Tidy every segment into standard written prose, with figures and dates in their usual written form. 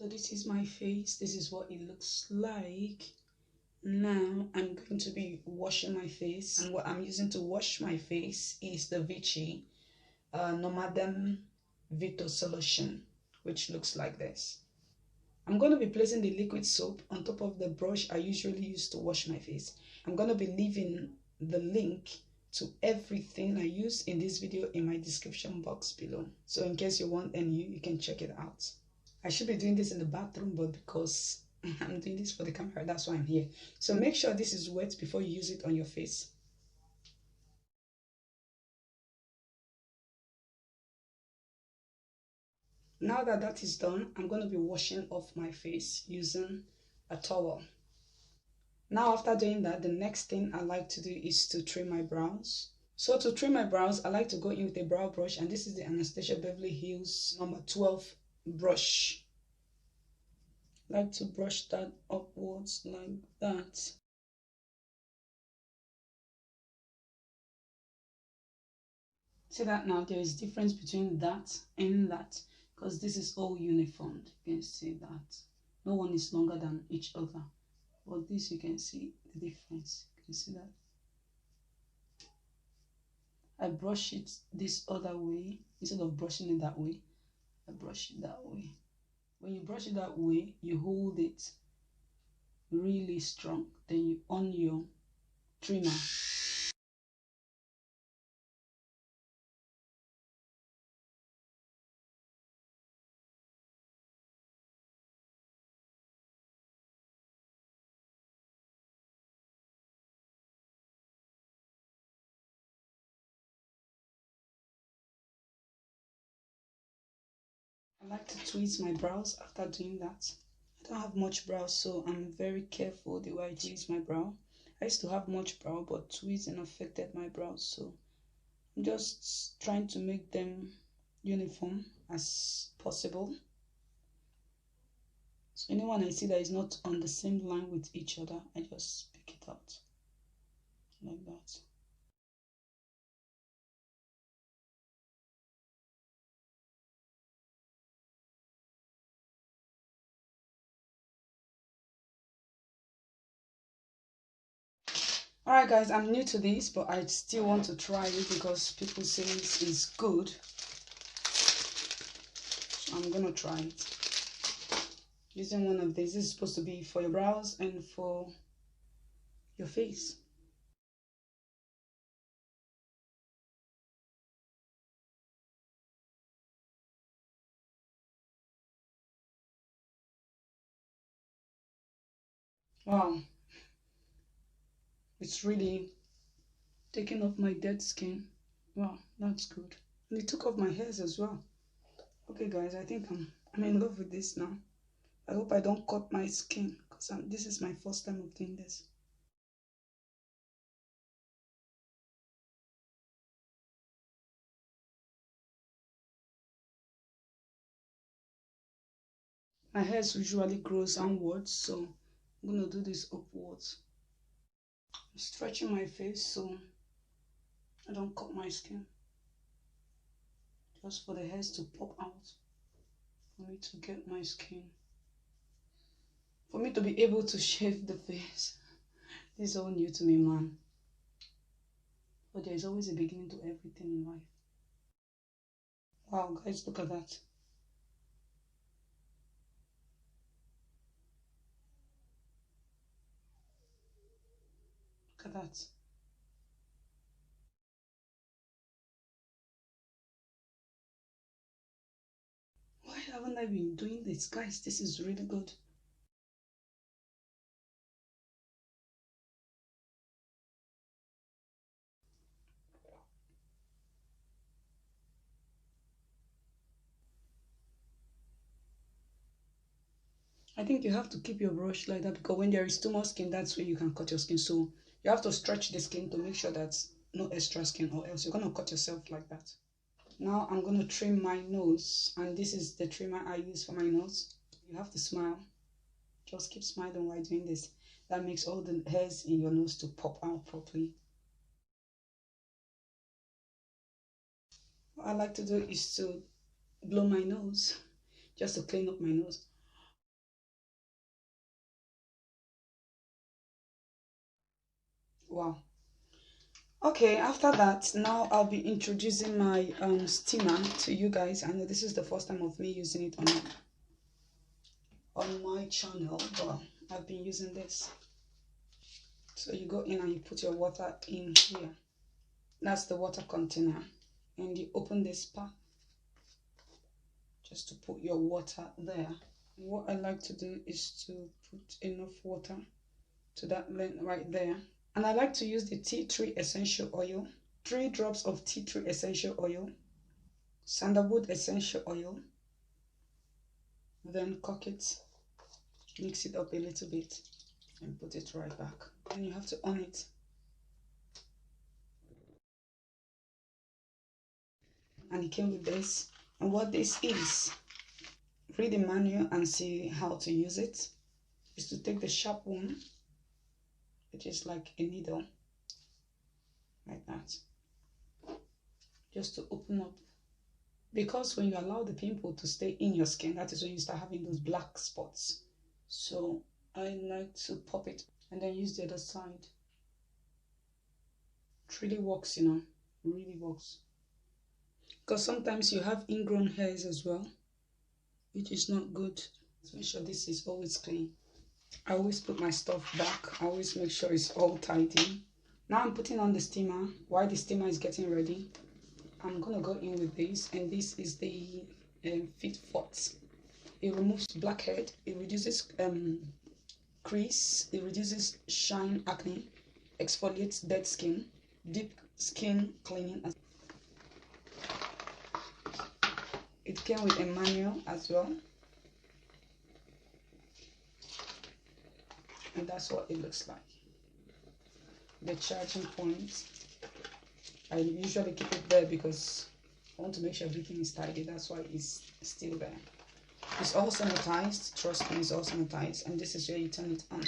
So this is my face. This is what it looks like. Now I'm going to be washing my face, and what I'm using to wash my face is the Vichy Nomadem Vito solution, which looks like this. I'm going to be placing the liquid soap on top of the brush I usually use to wash my face. I'm going to be leaving the link to everything I use in this video in my description box below. So in case you want any, you can check it out. I should be doing this in the bathroom, but because I'm doing this for the camera, that's why I'm here. So make sure this is wet before you use it on your face. Now that that is done, I'm going to be washing off my face using a towel. Now after doing that, the next thing I like to do is to trim my brows. So to trim my brows, I like to go in with a brow brush, and this is the Anastasia Beverly Hills number 12 brush. I like to brush that upwards like that. See that now there is difference between that and that, because this is all uniform. You can see that no one is longer than each other, but this you can see the difference. You can see that I brush it this other way instead of brushing it that way. I brush it that way. When you brush it that way, you hold it really strong, then you on your trimmer. I like to tweeze my brows after doing that. I don't have much brows, so I'm very careful the way I tweeze my brow. I used to have much brow, but tweezing affected my brows, so I'm just trying to make them uniform as possible. So anyone I see that is not on the same line with each other, I just pick it out like that. Alright guys, I'm new to this, but I still want to try it because people say it is good. So I'm gonna try it. Using one of these. This is supposed to be for your brows and for your face. Wow. It's really taking off my dead skin. Wow, that's good. And it took off my hairs as well. Okay guys, I think I'm in love with this now. I hope I don't cut my skin, because this is my first time of doing this. My hair usually grows downwards, so I'm going to do this upwards. I'm stretching my face so I don't cut my skin. Just for the hairs to pop out. For me to get my skin. For me to be able to shave the face. This is all new to me, man. But there is always a beginning to everything in life. Wow, guys, look at that. Look at that. Why haven't I been doing this? Guys, this is really good. I think you have to keep your brush like that, because when there is too much skin, that's when you can cut your skin. So you have to stretch the skin to make sure that's no extra skin, or else you're going to cut yourself like that. Now I'm going to trim my nose, and this is the trimmer I use for my nose. You have to smile. Just keep smiling while doing this. That makes all the hairs in your nose to pop out properly. What I like to do is to blow my nose, just to clean up my nose. Wow. Okay, after that, now I'll be introducing my steamer to you guys. I know this is the first time of me using it on my channel, but I've been using this. So you go in and you put your water in here. That's the water container. And you open this part just to put your water there. What I like to do is to put enough water to that length right there. And I like to use the tea tree essential oil. 3 drops of tea tree essential oil. Sandalwood essential oil. Then cook it. Mix it up a little bit. And put it right back. And you have to on it. And it came with this. And what this is, read the manual and see how to use it. Is to take the sharp one, which is like a needle, like that, just to open up. Because when you allow the pimple to stay in your skin, that is when you start having those black spots. So I like to pop it and then use the other side. It really works, you know, really works. Because sometimes you have ingrown hairs as well, which is not good. So make sure this is always clean. I always put my stuff back. I always make sure it's all tidy. Now I'm putting on the steamer. While the steamer is getting ready, I'm gonna go in with this, and this is the Fit Fort. It removes blackhead. It reduces crease. It reduces shine, acne, exfoliates dead skin, deep skin cleaning. It came with a manual as well, and that's what it looks like. The charging point, I usually keep it there because I want to make sure everything is tidy. That's why it's still there. It's all sanitized. Trust me, it's all sanitized. And this is where you turn it on.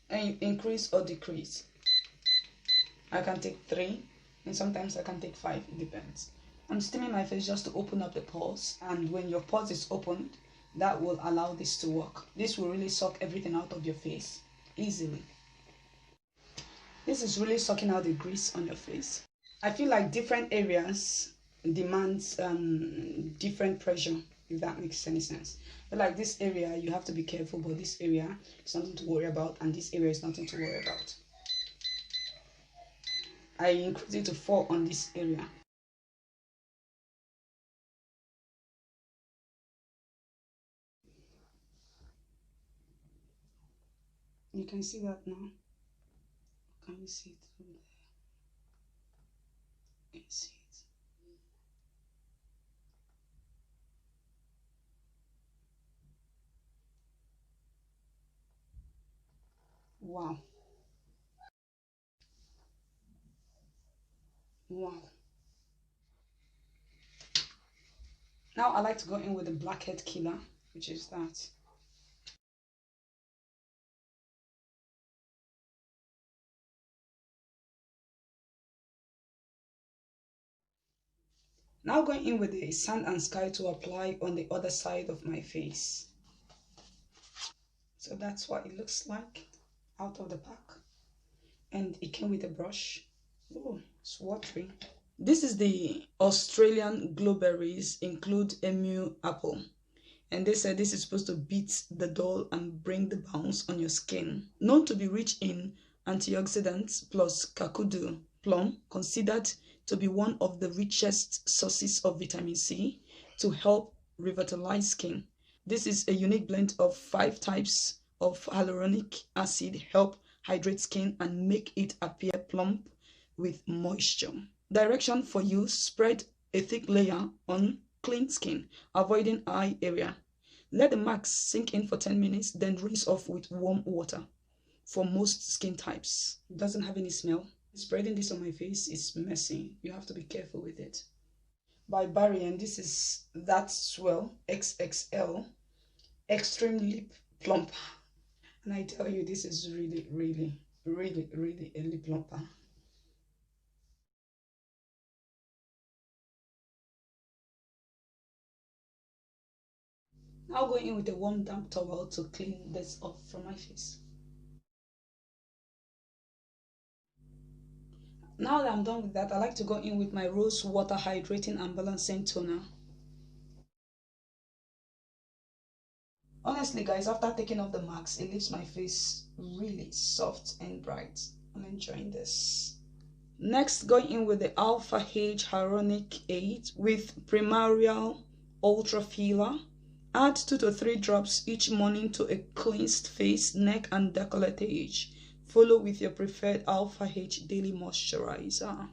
And you increase or decrease. I can take 3, and sometimes I can take 5. It depends. I'm steaming my face just to open up the pores. And when your pores is opened, that will allow this to work. This will really suck everything out of your face easily. This is really sucking out the grease on your face. I feel like different areas demands different pressure, if that makes any sense. But like this area, you have to be careful, but this area is nothing to worry about, and this area is nothing to worry about. I increase it to 4 on this area. You can see that now. Can you see it over there? Can you see it? Wow. Wow. Now I like to go in with the blackhead killer, which is that. Now going in with the sand and sky to apply on the other side of my face. So that's what it looks like out of the pack. And it came with a brush. Oh, it's watery. This is the Australian glowberries, include emu apple. And they said this is supposed to beat the dull and bring the bounce on your skin. Known to be rich in antioxidants plus kakudu plum, considered to be one of the richest sources of vitamin C to help revitalize skin. This is a unique blend of 5 types of hyaluronic acid, help hydrate skin and make it appear plump with moisture. Direction for use: spread a thick layer on clean skin, avoiding eye area. Let the mask sink in for 10 minutes, then rinse off with warm water. For most skin types, it doesn't have any smell. Spreading this on my face is messy. You have to be careful with it. By Barry, and this is That Swell XXL Extreme Lip Plumper. And I tell you, this is really, really, really, really a lip plumper. Now go in with a warm damp towel to clean this off from my face. Now that I'm done with that, I like to go in with my Rose Water Hydrating and Balancing Toner. Honestly guys, after taking off the mask, it leaves my face really soft and bright. I'm enjoying this. Next, going in with the Alpha H Hyaluronic 8 with Primarial Ultra Filler. Add 2 to 3 drops each morning to a cleansed face, neck and décolletage. Follow with your preferred Alpha H Daily Moisturizer.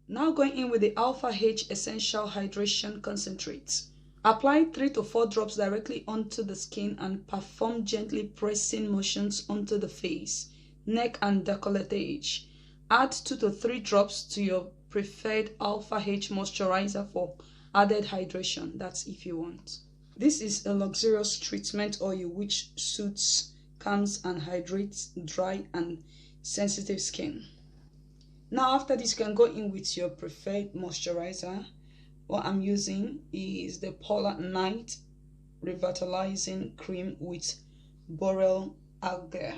Now going in with the Alpha H Essential Hydration Concentrate. Apply 3 to 4 drops directly onto the skin and perform gently pressing motions onto the face, neck and décolletage. Add 2 to 3 drops to your preferred Alpha H moisturizer for added hydration. That's if you want. This is a luxurious treatment oil which suits, calms and hydrates dry and sensitive skin. Now after this, you can go in with your preferred moisturizer. What I'm using is the Polar Night Revitalizing Cream with Boreal Algae.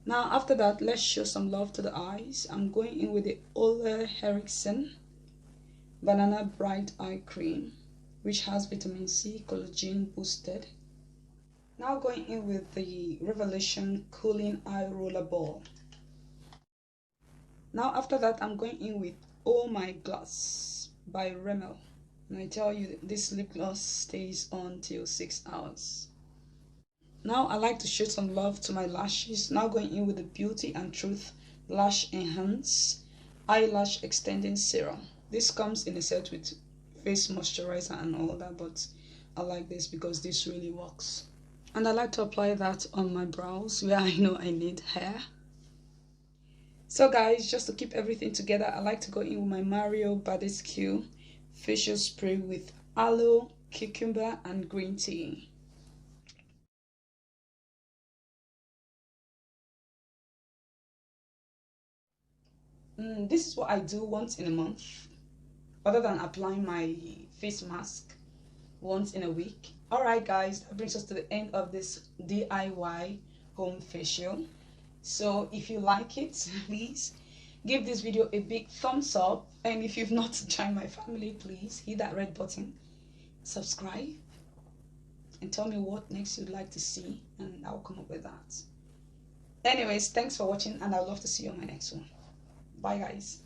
Now after that, let's show some love to the eyes. I'm going in with the Ole Henriksen Banana Bright Eye Cream, which has vitamin C, collagen boosted. Now going in with the Revelation Cooling Eye Roller Ball. Now after that, I'm going in with Oh My Gloss by Rimmel. And I tell you, this lip gloss stays on till 6 hours. Now I like to show some love to my lashes. Now going in with the Beauty and Truth Lash Enhance Eyelash Extending Serum. This comes in a set with face moisturizer and all that, but I like this because this really works. And I like to apply that on my brows where I know I need hair. So guys, just to keep everything together, I like to go in with my Mario Badescu facial spray with aloe, cucumber and green tea. This is what I do once in a month, other than applying my face mask once in a week. Alright guys, that brings us to the end of this DIY home facial. So if you like it, please give this video a big thumbs up, and if you've not joined my family, please hit that red button, subscribe, and tell me what next you'd like to see, and I'll come up with that. Anyways, thanks for watching, and I'd love to see you on my next one. Bye guys.